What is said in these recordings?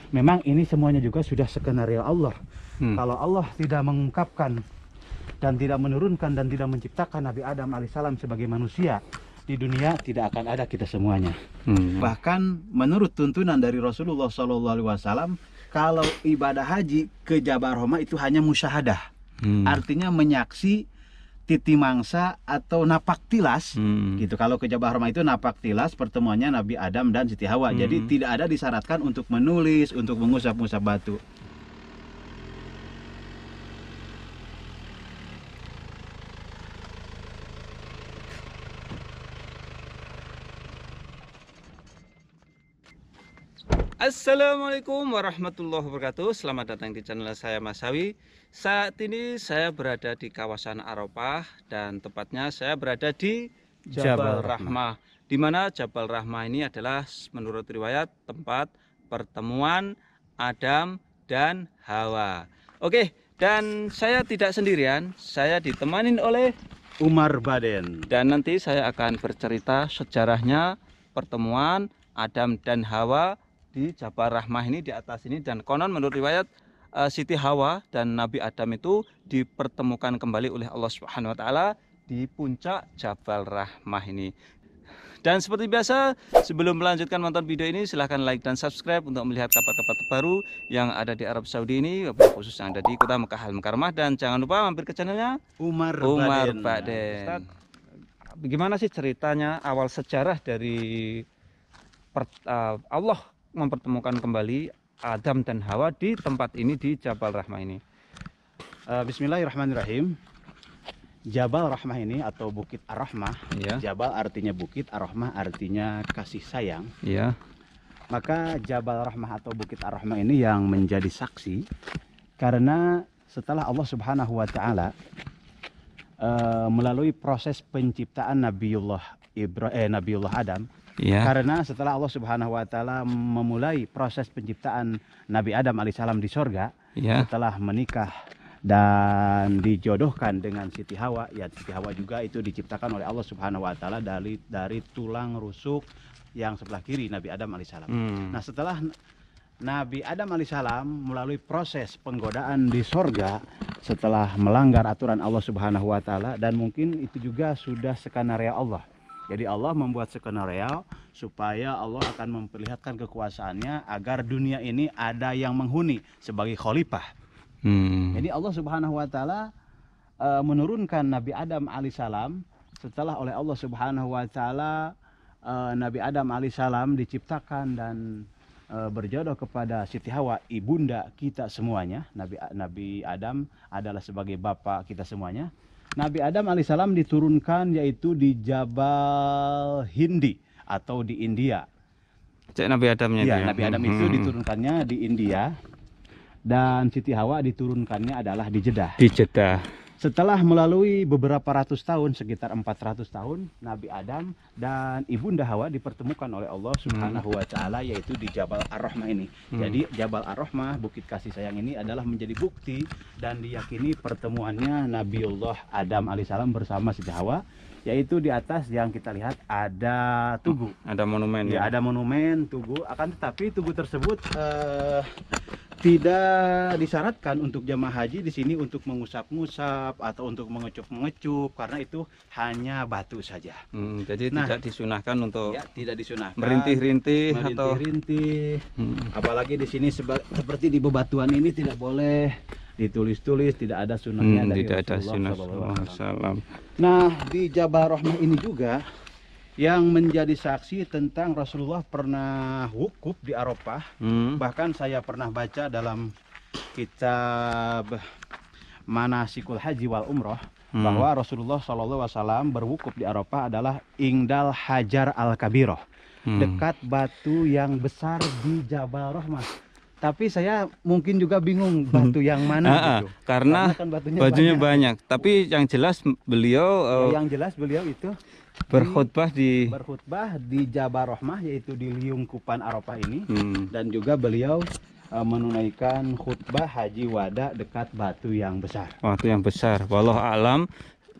memang ini semuanya juga sudah skenario Allah. Kalau Allah tidak mengungkapkan dan tidak menurunkan dan tidak menciptakan Nabi Adam alaihissalam sebagai manusia, di dunia tidak akan ada kita semuanya. Bahkan menurut tuntunan dari Rasulullah SAW, kalau ibadah haji ke Jabal Rahmah itu hanya musyahadah, artinya menyaksi titi mangsa atau napak tilas, gitu. Kalau ke Jabal Rahmah itu napak tilas pertemuannya Nabi Adam dan Siti Hawa. Jadi tidak ada disyaratkan untuk menulis, untuk mengusap-ngusap batu. Assalamualaikum warahmatullahi wabarakatuh. Selamat datang di channel saya, Mas Sawi. Saat ini saya berada di kawasan Arafah dan tepatnya saya berada di Jabal Rahmah. Di mana Jabal Rahmah ini adalah menurut riwayat tempat pertemuan Adam dan Hawa. Oke, dan saya tidak sendirian, saya ditemani oleh Umar Baden. Dan nanti saya akan bercerita sejarahnya pertemuan Adam dan Hawa di Jabal Rahmah ini, di atas ini. Dan konon menurut riwayat Siti Hawa dan Nabi Adam itu dipertemukan kembali oleh Allah Subhanahu wa taala di puncak Jabal Rahmah ini. Dan seperti biasa, sebelum melanjutkan nonton video ini, silahkan like dan subscribe untuk melihat kabar-kabar terbaru yang ada di Arab Saudi ini, khusus yang ada di kota Mekah Al Mukarramah. Dan jangan lupa mampir ke channelnya Umar Baden. Bagaimana sih ceritanya awal sejarah dari Allah mempertemukan kembali Adam dan Hawa di tempat ini, di Jabal Rahmah ini? Bismillahirrahmanirrahim. Jabal Rahmah ini atau Bukit Ar-Rahmah, Jabal artinya bukit, Ar-Rahmah artinya kasih sayang. Maka Jabal Rahmah atau Bukit Ar-Rahmah ini yang menjadi saksi, karena setelah Allah Subhanahu wa taala melalui proses penciptaan Nabiullah Adam, karena setelah Allah Subhanahu wa taala memulai proses penciptaan Nabi Adam alaihissalam di sorga, setelah menikah dan dijodohkan dengan Siti Hawa, ya Siti Hawa juga itu diciptakan oleh Allah Subhanahu wa taala dari tulang rusuk yang sebelah kiri Nabi Adam alaihissalam. Nah, setelah Nabi Adam alaihissalam melalui proses penggodaan di sorga setelah melanggar aturan Allah Subhanahu wa taala, dan mungkin itu juga sudah skenario Allah. Jadi Allah membuat skenario supaya Allah akan memperlihatkan kekuasaannya agar dunia ini ada yang menghuni sebagai khalifah. Jadi Allah Subhanahu wa taala menurunkan Nabi Adam alaihissalam setelah oleh Allah Subhanahu wa taala Nabi Adam alaihissalam diciptakan dan berjodoh kepada Siti Hawa, ibunda kita semuanya. Nabi Adam adalah sebagai bapak kita semuanya. Nabi Adam alaihissalam diturunkan yaitu di Jabal Hindi atau di India. Nabi Adamnya Nabi Adam itu diturunkannya di India. Dan Siti Hawa diturunkannya adalah di Jeddah. Setelah melalui beberapa ratus tahun, sekitar 400 tahun, Nabi Adam dan Ibunda Hawa dipertemukan oleh Allah Subhanahu wa taala yaitu di Jabal Ar-Rahmah ini. Jadi Jabal Ar-Rahmah, bukit kasih sayang ini adalah menjadi bukti dan diyakini pertemuannya Nabiullah Adam alaihissalam bersama Siti Hawa, yaitu di atas yang kita lihat ada tugu. Ada monumen ya. Ada monumen tugu, akan tetapi tugu tersebut tidak disyaratkan untuk jamaah haji di sini untuk mengusap-ngusap atau untuk mengecup-mengecup, karena itu hanya batu saja. Jadi tidak disunahkan untuk tidak disunahkan merintih-rintih atau apalagi di sini seperti di bebatuan ini tidak boleh ditulis-tulis, tidak ada sunahnya dari Rasulullah SAW. Nah, di Jabal Rahmah ini juga yang menjadi saksi tentang Rasulullah pernah wukuf di Arafah. Bahkan saya pernah baca dalam kitab Manasikul Haji wal Umroh bahwa Rasulullah SAW berwukuf di Arafah adalah Ingdal Hajar Al-Kabiroh, dekat batu yang besar di Jabal Rahmah. Tapi saya mungkin juga bingung batu yang mana gitu. Karena kan batunya banyak. Tapi yang jelas beliau itu berkhutbah di Jabal Rahmah, yaitu di Liungkupan Arafah ini. Dan juga beliau menunaikan khutbah haji wada dekat batu yang besar. Wallahu a'lam.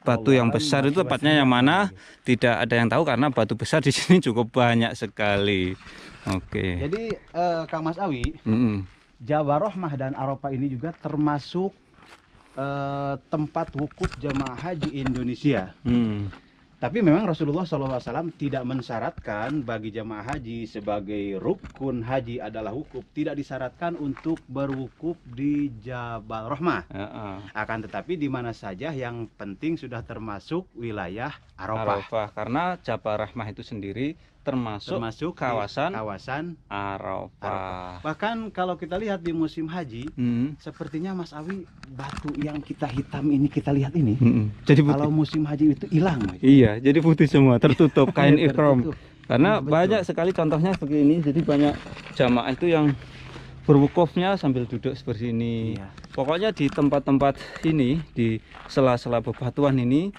batu yang besar itu tepatnya yang mana tidak ada yang tahu karena batu besar di sini cukup banyak sekali. Oke. Jadi Kang Mas Awi, Jabal Rahmah dan Arafah ini juga termasuk tempat wukuf jamaah haji Indonesia. Tapi memang Rasulullah SAW tidak mensyaratkan bagi jamaah haji sebagai rukun haji adalah wukuf, tidak disyaratkan untuk berwukuf di Jabal Rahmah. Akan tetapi di mana saja yang penting sudah termasuk wilayah Arafah. Karena Jabal Rahmah itu sendiri termasuk kawasan Arafah. Bahkan kalau kita lihat di musim haji, sepertinya Mas Awi, batu yang kita hitam ini kita lihat ini, jadi kalau musim haji itu hilang. Iya, jadi putih semua, tertutup kain ihram. Karena banyak sekali contohnya begini, jadi banyak jamaah itu yang berwukufnya sambil duduk seperti ini. Pokoknya di tempat-tempat ini, di sela-sela bebatuan ini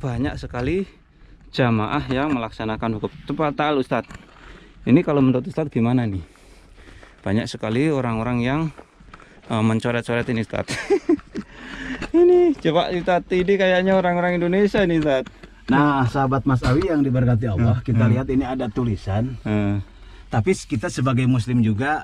banyak sekali jamaah yang melaksanakan wukuf. Cepat tahu Ustadz, ini kalau menurut Ustadz gimana nih? Banyak sekali orang-orang yang mencoret-coret ini Ustadz. Ini coba Ustadz, ini kayaknya orang-orang Indonesia ini Ustadz. Nah sahabat Mas Awi yang diberkati Allah, kita lihat ini ada tulisan. Tapi kita sebagai muslim juga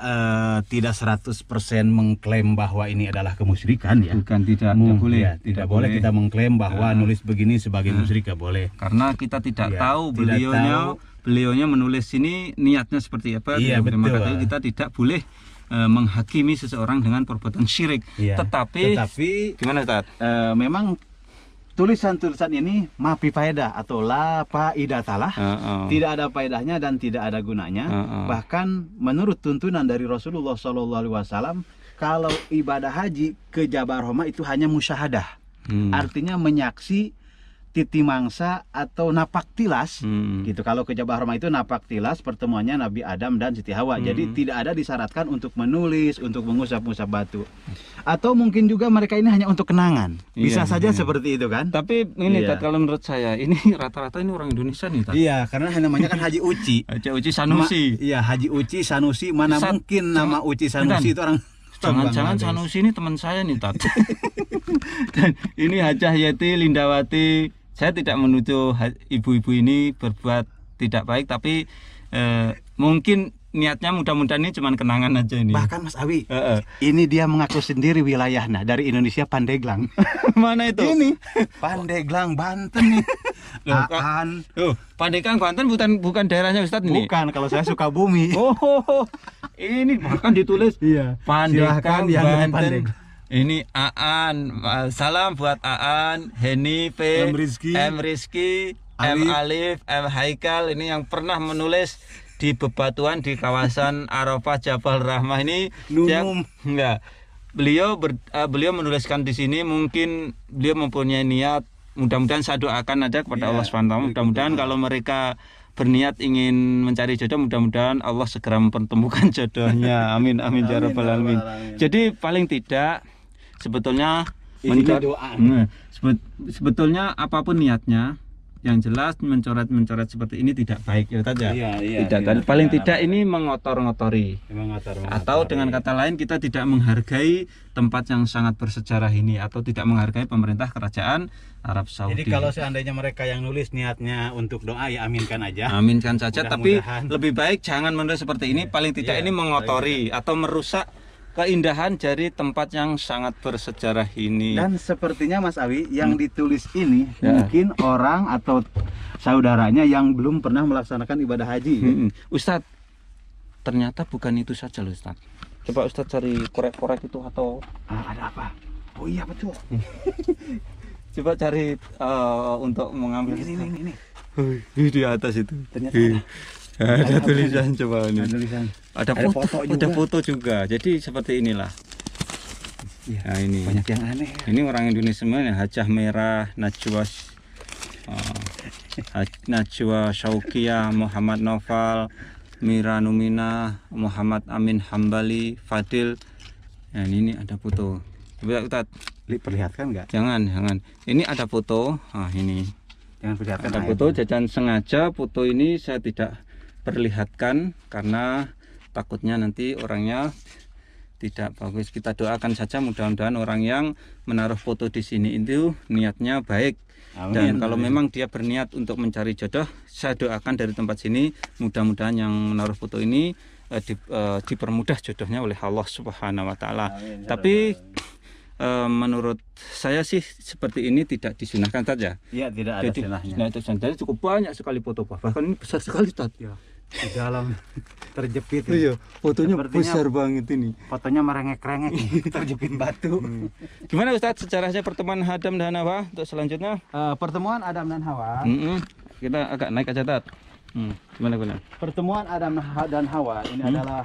tidak 100% mengklaim bahwa ini adalah kemusyrikan ya. Bukan, tidak boleh. Ya, tidak boleh kita mengklaim bahwa nulis begini sebagai musyrik, boleh. Karena kita tidak tahu beliaunya menulis ini niatnya seperti apa. Iya, betul. Makanya kita tidak boleh menghakimi seseorang dengan perbuatan syirik. Tetapi gimana Ustaz? Memang tulisan-tulisan ini mafi faedah atau la faidatalah, tidak ada faedahnya dan tidak ada gunanya. Bahkan menurut tuntunan dari Rasulullah SAW, kalau ibadah haji ke Jabal Rahmah itu hanya musyahadah, artinya menyaksi titi mangsa atau napak tilas, gitu. Kalau ke Jabal Rahmah itu napak tilas pertemuannya Nabi Adam dan Siti Hawa. Jadi tidak ada disyaratkan untuk menulis, untuk mengusap-usap batu. Atau mungkin juga mereka ini hanya untuk kenangan. Bisa saja seperti itu kan. Tapi ini kalau menurut saya ini rata-rata ini orang Indonesia nih. Iya, karena namanya kan Haji Uci. Haji Uci Sanusi. Iya, Haji Uci Sanusi. Mana mungkin nama Uci Sanusi itu orang. Jangan-jangan Sanusi ini teman saya nih Tat. Dan ini Hajah Yeti Lindawati. Saya tidak menuduh ibu-ibu ini berbuat tidak baik, tapi mungkin niatnya mudah-mudahan ini cuma kenangan aja ini. Bahkan Mas Awi, ini dia mengaku sendiri wilayahnya dari Indonesia, Pandeglang. Mana itu? Ini Pandeglang, Banten nih. Pandeglang, Banten bukan daerahnya Ustadz ini? Bukan, kalau saya Sukabumi. Ini bahkan ditulis Pandeglang, Banten. Ini Aan, salam buat Aan, Heni, P, M Rizky, M Alif, M Haikal, ini yang pernah menulis di bebatuan di kawasan Arafah Jabal Rahmah ini. Beliau menuliskan di sini, mungkin beliau mempunyai niat, mudah-mudahan saya doakan aja kepada Allah SWT. Mudah-mudahan kalau mereka berniat ingin mencari jodoh, mudah-mudahan Allah segera mempertemukan jodohnya. Amin amin ya rabbal alamin. Jadi paling tidak sebetulnya sebetulnya apapun niatnya, yang jelas mencoret-mencoret seperti ini tidak baik ya saja. Paling tidak ini mengotor-ngotori. Atau dengan kata lain kita tidak menghargai tempat yang sangat bersejarah ini, atau tidak menghargai pemerintah kerajaan Arab Saudi. Jadi kalau seandainya mereka yang nulis niatnya untuk doa, ya aminkan aja. Aminkan saja, tapi lebih baik jangan menulis seperti ini. Paling tidak ini mengotori atau merusak keindahan dari tempat yang sangat bersejarah ini. Dan sepertinya Mas Awi yang ditulis ini mungkin orang atau saudaranya yang belum pernah melaksanakan ibadah haji. Ustadz, ternyata bukan itu saja loh Ustadz. Coba Ustadz cari korek-korek itu atau ada apa? Oh iya betul. Coba cari untuk mengambil ini. Di atas itu. Ternyata ada tulisan, coba ini. Ada foto juga. Jadi seperti inilah. Nah, ini banyak yang aneh. Ini orang Indonesia semua, Hajah Merah, Najwa Syauqiyah, Muhammad Noval, Mira Numina, Muhammad Amin Hambali, Fadil. Nah, ini ada foto. Coba Ustaz perlihatkan nggak? Jangan. Ini ada foto. Ini. Jangan perlihatkan. Ada foto, jajan sengaja foto ini saya tidak perlihatkan karena takutnya nanti orangnya tidak bagus. Kita doakan saja mudah-mudahan orang yang menaruh foto di sini itu niatnya baik. Amin. Dan kalau memang dia berniat untuk mencari jodoh, saya doakan dari tempat sini mudah-mudahan yang menaruh foto ini dipermudah jodohnya oleh Allah Subhanahu wa taala. Tapi menurut saya sih seperti ini tidak disunahkan saja. Iya, tidak ada sunahnya. Nah, itu sendiri cukup banyak sekali foto, Pak. Bahkan ini besar sekali, Tat. Ya. Di dalam terjepit. Iya, fotonya besar banget ini. Fotonya merengek-rengek, terjepit batu. Gimana Ustadz sejarahnya pertemuan Adam dan Hawa untuk selanjutnya? Pertemuan Adam dan Hawa. Kita agak naik aja, Tat. Gimana? Pertemuan Adam dan Hawa ini adalah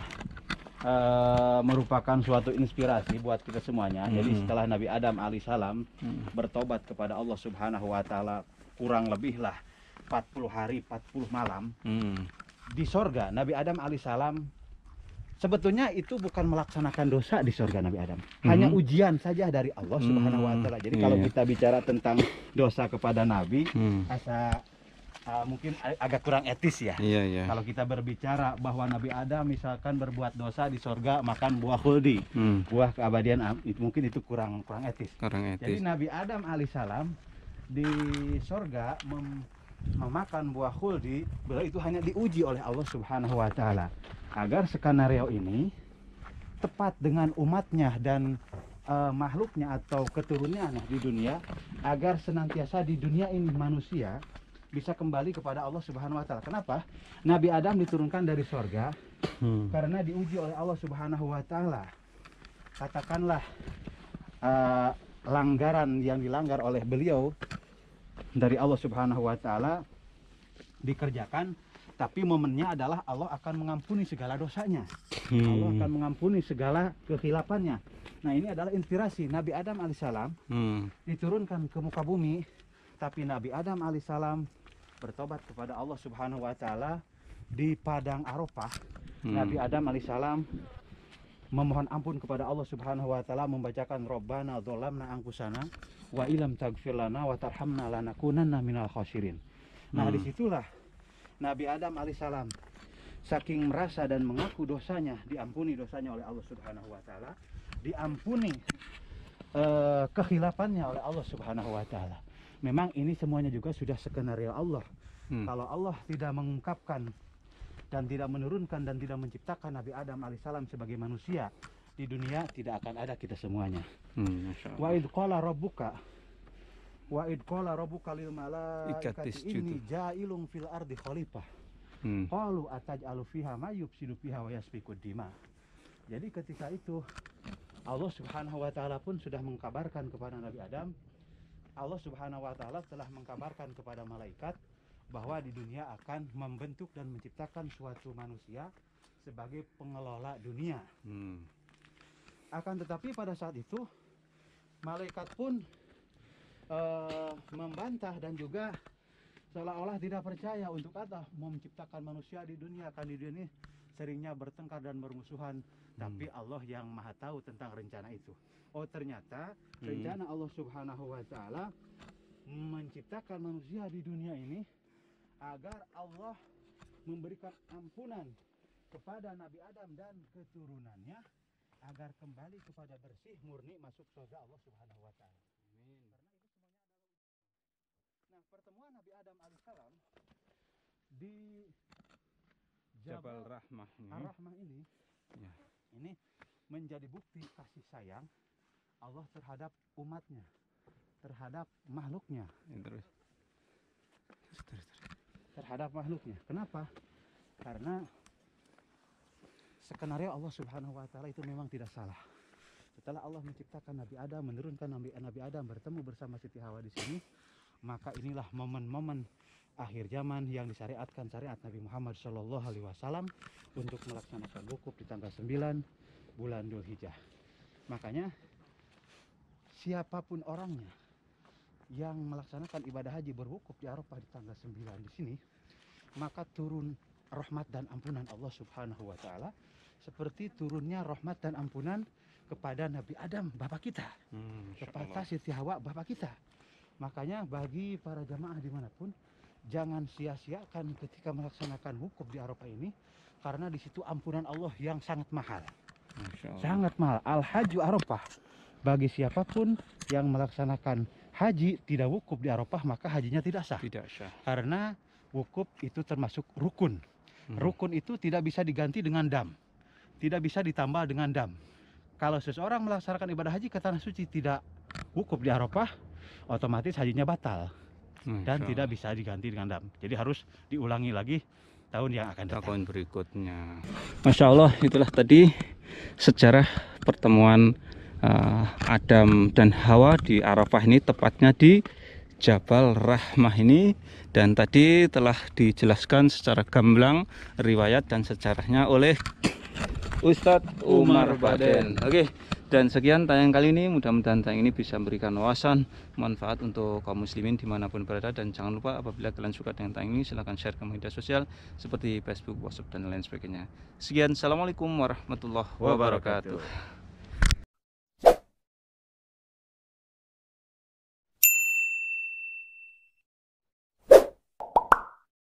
merupakan suatu inspirasi buat kita semuanya. Jadi setelah Nabi Adam alaihissalam bertobat kepada Allah Subhanahu wa taala kurang lebih lah 40 hari 40 malam di sorga, Nabi Adam alaihissalam sebetulnya itu bukan melaksanakan dosa di sorga Nabi Adam, hanya ujian saja dari Allah Subhanahu wa taala. Jadi kalau kita bicara tentang dosa kepada Nabi, mungkin agak kurang etis ya. Kalau kita berbicara bahwa Nabi Adam misalkan berbuat dosa di sorga makan buah khuldi, buah keabadian, mungkin itu kurang etis. Jadi Nabi Adam alaihissalam di sorga memakan buah khuldi, beliau itu hanya diuji oleh Allah Subhanahu wa taala agar skenario ini tepat dengan umatnya dan makhluknya atau keturunannya di dunia, agar senantiasa di dunia ini manusia bisa kembali kepada Allah Subhanahu wa taala. Kenapa? Nabi Adam diturunkan dari sorga karena diuji oleh Allah Subhanahu wa taala. Katakanlah langgaran yang dilanggar oleh beliau dari Allah Subhanahu wa taala dikerjakan, tapi momennya adalah Allah akan mengampuni segala dosanya. Allah akan mengampuni segala kekhilafannya. Nah, ini adalah inspirasi Nabi Adam alaihissalam diturunkan ke muka bumi, tapi Nabi Adam alaihissalam bertobat kepada Allah Subhanahu wa taala di padang Arafah. Nabi Adam alaihissalam memohon ampun kepada Allah Subhanahu wa taala, membacakan Rabbana dzalamna anfusana wa ilam taghfir lana wa tarhamna lanakunanna minal khasirin. Nah, disitulah Nabi Adam alaihissalam saking merasa dan mengaku dosanya, diampuni dosanya oleh Allah Subhanahu wa taala, diampuni kekhilafannya oleh Allah Subhanahu wa taala. Memang ini semuanya juga sudah skenario Allah. Kalau Allah tidak mengungkapkan dan tidak menurunkan dan tidak menciptakan Nabi Adam alaihissalam sebagai manusia di dunia, tidak akan ada kita semuanya. Wa id qala rabbuka lil malaikati inni ja'ilun fil ardi khalifah. Qalu ataj'alu fiha may yufsidu fiha wa yasfikud dima. Jadi ketika itu Allah Subhanahu wa taala pun sudah mengkabarkan kepada Nabi Adam. Allah Subhanahu wa taala telah mengkabarkan kepada malaikat bahwa di dunia akan membentuk dan menciptakan suatu manusia sebagai pengelola dunia. Akan tetapi pada saat itu malaikat pun membantah dan juga seolah-olah tidak percaya untuk mau menciptakan manusia di dunia. Kan di dunia ini seringnya bertengkar dan bermusuhan, tapi Allah yang maha tahu tentang rencana itu. Oh, ternyata rencana Allah Subhanahu wa taala menciptakan manusia di dunia ini agar Allah memberikan ampunan kepada Nabi Adam dan keturunannya agar kembali kepada bersih murni masuk surga Allah Subhanahu wa taala. Amin. Nah, pertemuan Nabi Adam alaihissalam di Jabal Rahmah ini, ini menjadi bukti kasih sayang Allah terhadap umatnya, terhadap makhluknya. Terhadap makhluknya. Kenapa? Karena skenario Allah Subhanahu wa taala itu memang tidak salah. Setelah Allah menciptakan Nabi Adam, menurunkan Nabi Adam bertemu bersama Siti Hawa di sini, maka inilah momen-momen akhir zaman yang disyariatkan syariat Nabi Muhammad SAW untuk melaksanakan wukuf di tanggal 9 bulan Dzulhijjah. Makanya siapapun orangnya yang melaksanakan ibadah haji berwukuf di Arafah di tanggal 9 di sini, maka turun rahmat dan ampunan Allah Subhanahu wa taala seperti turunnya rahmat dan ampunan kepada Nabi Adam bapak kita, kepada Siti Hawa bapak kita. Makanya bagi para jamaah dimanapun, jangan sia-siakan ketika melaksanakan wukuf di Arafah ini, karena di situ ampunan Allah yang sangat mahal. Sangat mahal. Al-Hajju Arafah. Bagi siapapun yang melaksanakan haji tidak wukuf di Arafah, maka hajinya tidak sah. Tidak sah. Karena wukuf itu termasuk rukun. Rukun itu tidak bisa diganti dengan dam. Tidak bisa ditambah dengan dam. Kalau seseorang melaksanakan ibadah haji ke tanah suci tidak wukuf di Arafah, otomatis hajinya batal. Dan tidak bisa diganti dengan dam. Jadi harus diulangi lagi tahun yang akan datang. Tahun berikutnya. Masya Allah, itulah tadi sejarah pertemuan Adam dan Hawa di Arafah ini, tepatnya di Jabal Rahmah ini. Dan tadi telah dijelaskan secara gamblang riwayat dan sejarahnya oleh Ustadz Umar Baden. Oke, dan sekian tayangan kali ini. Mudah-mudahan tayangan ini bisa memberikan wawasan, manfaat untuk kaum muslimin dimanapun berada. Dan jangan lupa apabila kalian suka dengan tayangan ini, silahkan share ke media sosial seperti Facebook, WhatsApp, dan lain sebagainya. Sekian, assalamualaikum warahmatullahi wabarakatuh.